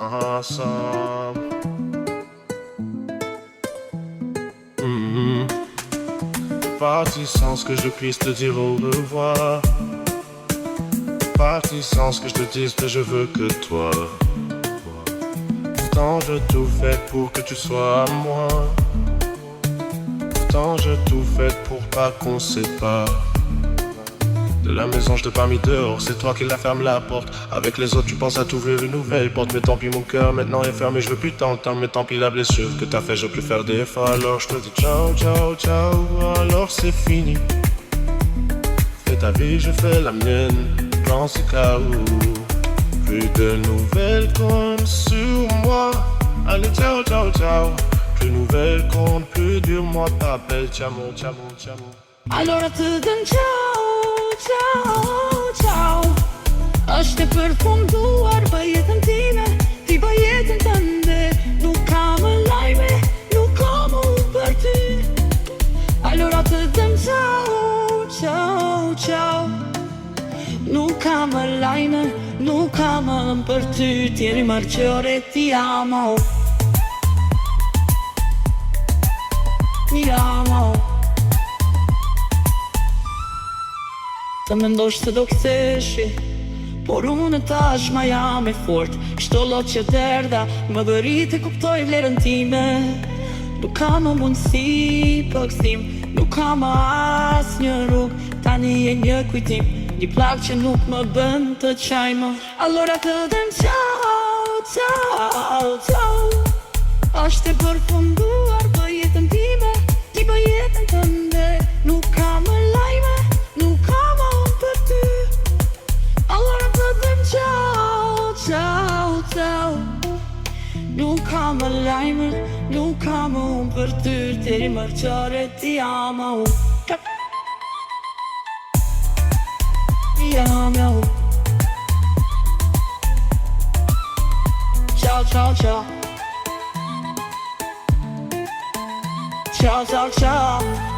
ensemble. Parti sans que je puisse te dire au revoir. Parti sans que je te dise que je veux que toi. Pourtant je tout fait pour que tu sois à moi. Pourtant je tout fait pour pas qu'on se sépare. De la maison je t'ai pas mis dehors, c'est toi qui la ferme la porte. Avec les autres tu penses à t'ouvrir une nouvelle porte. Mais tant pis mon cœur maintenant est fermé, je veux plus t'entendre. Mais tant pis la blessure que t'as fait, je veux plus faire d'efforts. Alors je te dis ciao, ciao, ciao, alors c'est fini. Fais ta vie, je fais la mienne, dans ce cas où plus de nouvelles comptent sur moi. Allez ciao, ciao, ciao. Plus de nouvelles comptent, plus dur moi t'appelle. Ciao, ciao, ciao. Allora të dëm ciao, ciao, ciao. Është e përfunduar për jetën time, ti për jetën tënde. Nuk ka më lajme, nuk ka më për ty. Allora të dëm ciao, ciao, ciao. Nuk ka më lajme, nuk ka më për ty. Tieni marciore ti amo. Mi amo. Të mendosh se do ktheshi, por unë tash ma jam e fort. Çdo lot që derdha më bëri të kuptoj vlerën time. Nuk ka më mundësi për kthim, nuk ka më asnjë rrugë. Tani e një kujtim, një plak që nuk më bën të qaj më. Allora të dëm ciao, ciao, ciao. Është e përfunduar për jetën time, ti për jetën tënde. Nuk ka më lajme, nuk ka më për ty. Allora të dëm ciao, ciao, ciao. Nuk ka më lajme, nuk ka më për ty. Teri marciore ti amo. Ti amo. Ciao, ciao, ciao. Ciao, ciao, ciao.